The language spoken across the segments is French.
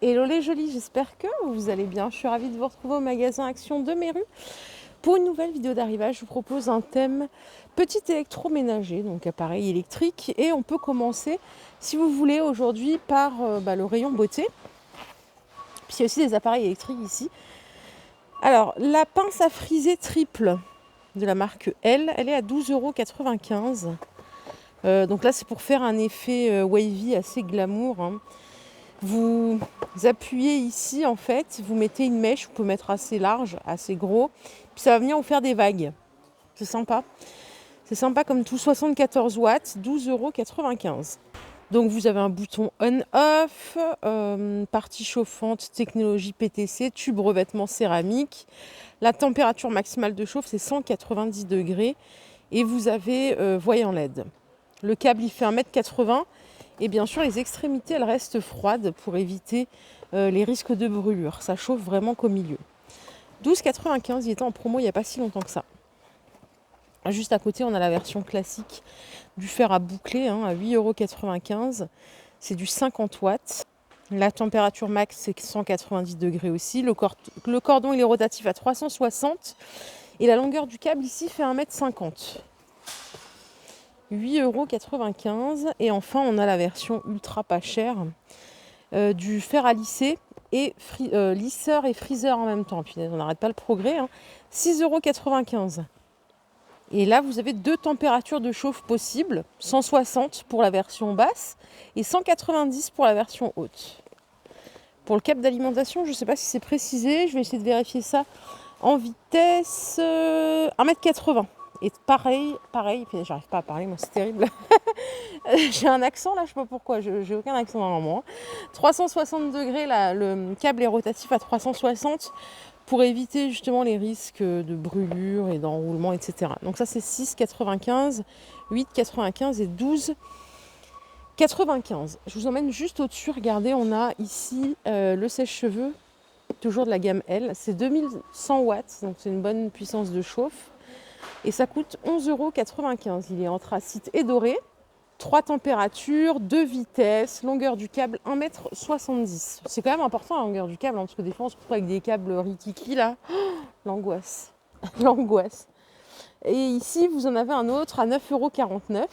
Hello les jolis, j'espère que vous allez bien. Je suis ravie de vous retrouver au magasin Action de Méru. Pour une nouvelle vidéo d'arrivage, je vous propose un thème petit électroménager, donc appareil électrique. Et on peut commencer, si vous voulez, aujourd'hui par le rayon beauté. Puis il y a aussi des appareils électriques ici. Alors, la pince à friser triple de la marque L, elle est à 12,95 €. Donc là, c'est pour faire un effet wavy assez glamour, hein. Vous appuyez ici, en fait, vous mettez une mèche, vous pouvez mettre assez large, assez gros, puis ça va venir vous faire des vagues. C'est sympa. C'est sympa comme tout, 74 watts, 12,95 €. Donc vous avez un bouton on-off, partie chauffante, technologie PTC, tube revêtement céramique. La température maximale de chauffe, c'est 190 degrés. Et vous avez voyant LED. Le câble, il fait 1,80 m. Et bien sûr, les extrémités, elles restent froides pour éviter les risques de brûlure. Ça chauffe vraiment qu'au milieu. 12,95 €, il était en promo il n'y a pas si longtemps que ça. Juste à côté, on a la version classique du fer à boucler, à 8,95 €. C'est du 50 watts. La température max, c'est 190 degrés aussi. Le cordon, il est rotatif à 360. Et la longueur du câble ici fait 1,50 m. 8,95 €. Et enfin, on a la version ultra pas chère du fer à lisser et lisseur et friseur en même temps. Puis on n'arrête pas le progrès. 6,95 €. Et là, vous avez deux températures de chauffe possibles. 160 pour la version basse et 190 pour la version haute. Pour le câble d'alimentation, je ne sais pas si c'est précisé. Je vais essayer de vérifier ça en vitesse. 1,80 m. Et pareil, j'arrive pas à parler, moi c'est terrible. J'ai un accent là, je sais pas pourquoi, j'ai aucun accent normalement. 360 degrés, là, le câble est rotatif à 360 pour éviter justement les risques de brûlure et d'enroulement, etc. Donc ça c'est 6,95, 8,95 et 12,95. Je vous emmène juste au-dessus, regardez, on a ici le sèche-cheveux, toujours de la gamme L. C'est 2100 watts, donc c'est une bonne puissance de chauffe. Et ça coûte 11,95 €. Il est anthracite et doré. 3 températures, 2 vitesses, longueur du câble 1,70 m. C'est quand même important la longueur du câble, parce que des fois on se retrouve avec des câbles rikiki là. Oh, l'angoisse. L'angoisse. Et ici vous en avez un autre à 9,49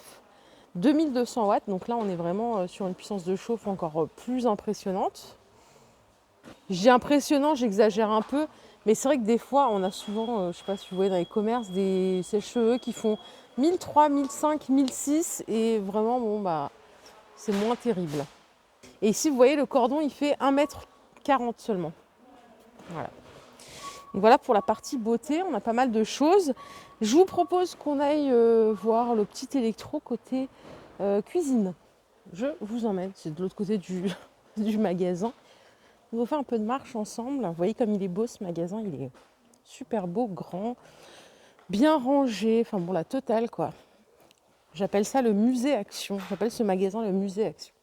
€, 2200 watts. Donc là on est vraiment sur une puissance de chauffe encore plus impressionnante. J'ai impressionnant, j'exagère un peu, mais c'est vrai que des fois, on a souvent, je ne sais pas si vous voyez dans les commerces, des sèche-cheveux qui font 1003, 1005, 1006 et vraiment, c'est moins terrible. Et ici, vous voyez, le cordon, il fait 1,40 m seulement. Voilà. Donc voilà pour la partie beauté, on a pas mal de choses. Je vous propose qu'on aille voir le petit électro côté cuisine. Je vous emmène, c'est de l'autre côté du, du magasin. On va faire un peu de marche ensemble. Vous voyez comme il est beau ce magasin, il est super beau, grand, bien rangé, enfin bon la totale quoi. J'appelle ça le musée Action, j'appelle ce magasin le musée Action.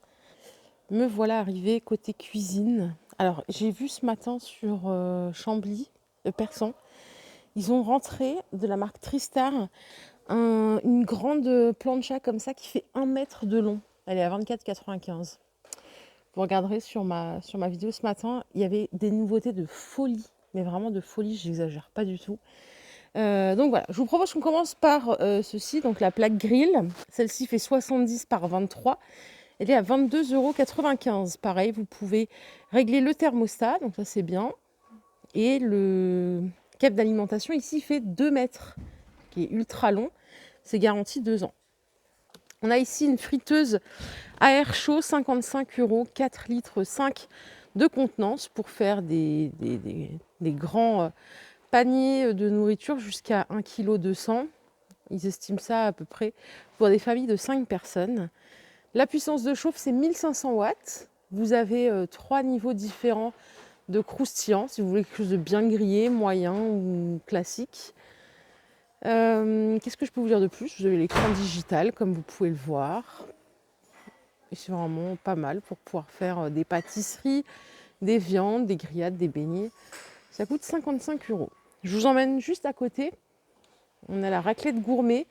Me voilà arrivée côté cuisine. Alors j'ai vu ce matin sur Chambly, Persan, ils ont rentré de la marque Tristar une grande plancha comme ça qui fait 1 m de long. Elle est à 24,95 €. Vous regarderez sur ma vidéo ce matin, il y avait des nouveautés de folie, mais vraiment de folie, j'exagère pas du tout. Donc voilà, je vous propose qu'on commence par ceci, donc la plaque grill. Celle-ci fait 70 par 23. Elle est à 22,95 €. Pareil, vous pouvez régler le thermostat, donc ça c'est bien. Et le câble d'alimentation ici fait 2 mètres, qui est ultra long. C'est garanti 2 ans. On a ici une friteuse à air chaud, 55 €, 4 litres 5 de contenance pour faire des grands paniers de nourriture jusqu'à 1,2 kg. Ils estiment ça à peu près pour des familles de 5 personnes. La puissance de chauffe, c'est 1500 watts. Vous avez 3 niveaux différents de croustillant, si vous voulez quelque chose de bien grillé, moyen ou classique. Qu'est-ce que je peux vous dire de plus? Vous avez l'écran digital, comme vous pouvez le voir. Et c'est vraiment pas mal pour pouvoir faire des pâtisseries, des viandes, des grillades, des beignets. Ça coûte 55 €. Je vous emmène juste à côté. On a la raclette gourmet.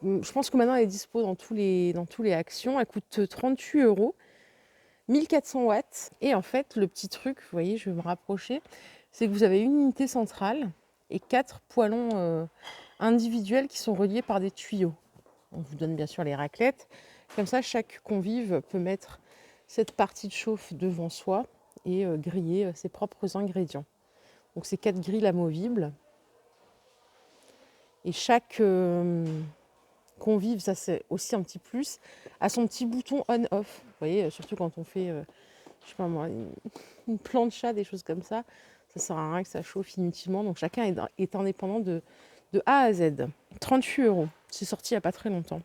Je pense que maintenant elle est dispo dans tous les actions. Elle coûte 38 €. 1400 watts. Et en fait, le petit truc, vous voyez, je vais me rapprocher, c'est que vous avez une unité centrale et 4 poêlons individuels qui sont reliés par des tuyaux. On vous donne bien sûr les raclettes. Comme ça, chaque convive peut mettre cette partie de chauffe devant soi et griller ses propres ingrédients. Donc c'est 4 grilles amovibles. Et chaque convive, ça c'est aussi un petit plus, a son petit bouton on-off. Vous voyez, surtout quand on fait, je sais pas moi, une plancha, des choses comme ça, ça sert à rien que ça chauffe inutilement. Donc chacun est indépendant de A à Z. 38 €. C'est sorti il n'y a pas très longtemps.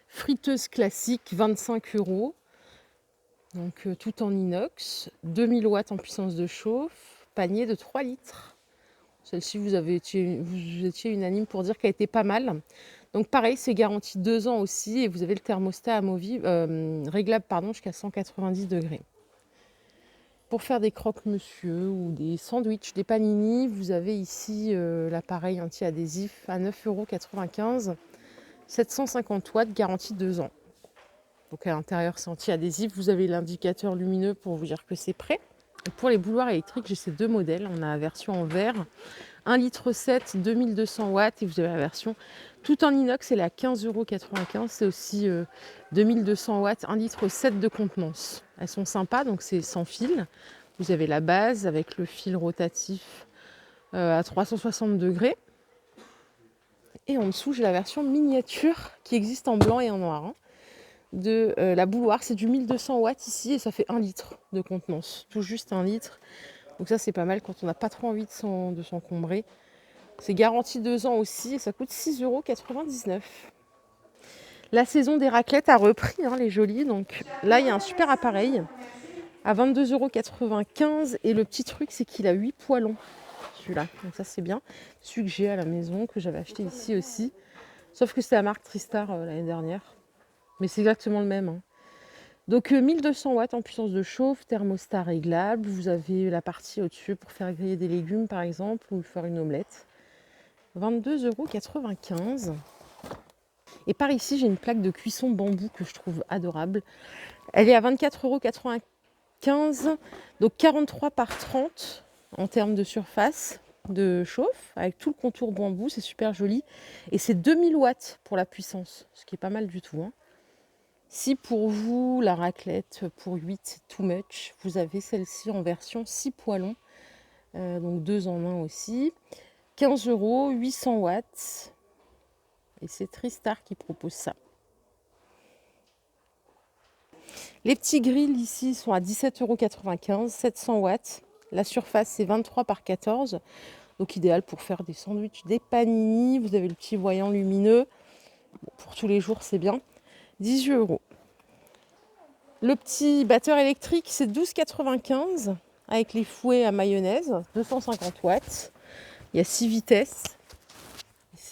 Friteuse classique, 25 €. Donc tout en inox. 2000 watts en puissance de chauffe. Panier de 3 litres. Celle-ci, vous étiez unanime pour dire qu'elle était pas mal. Donc pareil, c'est garanti 2 ans aussi. Et vous avez le thermostat réglable jusqu'à 190 degrés. Pour faire des croque-monsieur ou des sandwichs, des panini, vous avez ici l'appareil anti-adhésif à 9,95 €. 750 watts, garantie 2 ans. Donc à l'intérieur, c'est anti-adhésif. Vous avez l'indicateur lumineux pour vous dire que c'est prêt. Et pour les bouilloires électriques, j'ai ces 2 modèles. On a la version en verre, 1,7 litre, 2200 watts. Et vous avez la version tout en inox, elle est à 15,95 €. C'est aussi 2200 watts, 1,7 litre de contenance. Elles sont sympas, donc c'est sans fil. Vous avez la base avec le fil rotatif à 360 degrés. Et en dessous, j'ai la version miniature qui existe en blanc et en noir. De la bouilloire, c'est du 1200 watts ici et ça fait 1 litre de contenance. Tout juste 1 litre. Donc ça, c'est pas mal quand on n'a pas trop envie de s'encombrer. C'est garanti 2 ans aussi et ça coûte 6,99 €. La saison des raclettes a repris, les jolies. Donc là, il y a un super appareil à 22,95 € et le petit truc, c'est qu'il a 8 poêlons. Celui-là, donc ça c'est bien. Celui que j'ai à la maison, que j'avais acheté ici aussi. Sauf que c'est la marque Tristar l'année dernière. Mais c'est exactement le même. Donc 1200 watts en puissance de chauffe, thermostat réglable. Vous avez la partie au-dessus pour faire griller des légumes par exemple ou faire une omelette. 22,95 €. Et par ici, j'ai une plaque de cuisson bambou que je trouve adorable. Elle est à 24,95 €. Donc 43 par 30 en termes de surface de chauffe avec tout le contour bambou. C'est super joli. Et c'est 2000 watts pour la puissance, ce qui est pas mal du tout. Si pour vous, la raclette pour 8, c'est too much, vous avez celle-ci en version 6 poêlons, donc 2 en 1 aussi. 15 €, 800 watts. Et c'est Tristar qui propose ça. Les petits grilles ici sont à 17,95 €, 700 watts. La surface, c'est 23 par 14. Donc idéal pour faire des sandwichs, des panini. Vous avez le petit voyant lumineux. Bon, pour tous les jours, c'est bien. 18 €. Le petit batteur électrique, c'est 12,95 € avec les fouets à mayonnaise, 250 watts. Il y a 6 vitesses.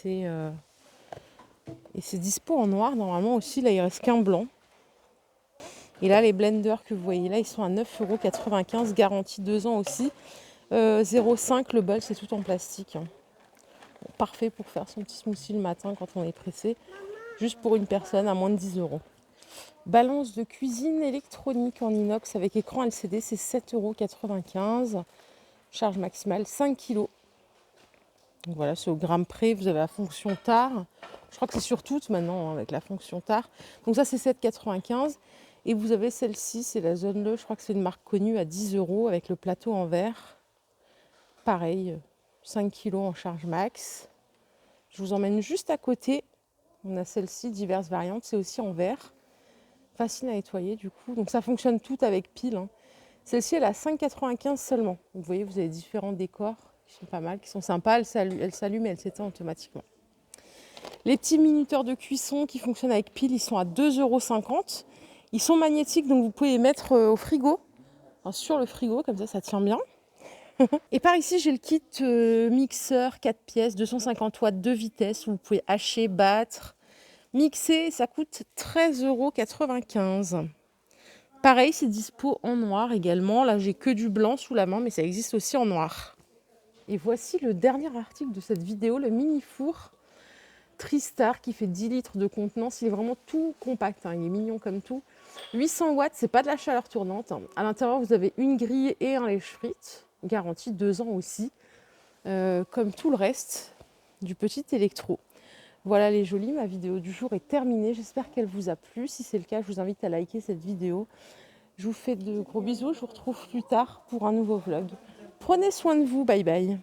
Et c'est dispo en noir normalement aussi. Là, il reste qu'un blanc. Et là, les blenders que vous voyez là, ils sont à 9,95 €, garantie 2 ans aussi. 0,5 le bol, c'est tout en plastique. Bon, parfait pour faire son petit smoothie le matin quand on est pressé. Juste pour une personne à moins de 10 €. Balance de cuisine électronique en inox avec écran LCD, c'est 7,95 €. Charge maximale 5 kg. Donc voilà, c'est au gramme près. Vous avez la fonction tard. Je crois que c'est sur toutes maintenant avec la fonction tard. Donc ça, c'est 7,95 €. Et vous avez celle-ci, c'est la Zone Le. Je crois que c'est une marque connue à 10 € avec le plateau en verre. Pareil, 5 kg en charge max. Je vous emmène juste à côté. On a celle-ci, diverses variantes. C'est aussi en verre. Facile à nettoyer du coup. Donc ça fonctionne tout avec pile. Celle-ci, elle a 5,95 € seulement. Vous voyez, vous avez différents décors qui sont pas mal, qui sont sympas. Elle s'allume et elle s'éteint automatiquement. Les petits minuteurs de cuisson qui fonctionnent avec pile, ils sont à 2,50 €. Ils sont magnétiques, donc vous pouvez les mettre au frigo. Enfin, sur le frigo, comme ça tient bien. Et par ici, j'ai le kit mixeur 4 pièces, 250 watts, 2 vitesses. Où vous pouvez hacher, battre, mixer. Ça coûte 13,95 €. Pareil, c'est dispo en noir également. Là, j'ai que du blanc sous la main, mais ça existe aussi en noir. Et voici le dernier article de cette vidéo, le mini four Tristar qui fait 10 litres de contenance. Il est vraiment tout compact, il est mignon comme tout. 800 watts, c'est pas de la chaleur tournante. À l'intérieur, vous avez une grille et un lèche-frite, garantie 2 ans aussi, comme tout le reste du petit électro. Voilà les jolis, ma vidéo du jour est terminée. J'espère qu'elle vous a plu. Si c'est le cas, je vous invite à liker cette vidéo. Je vous fais de gros bisous. Je vous retrouve plus tard pour un nouveau vlog. Prenez soin de vous. Bye bye.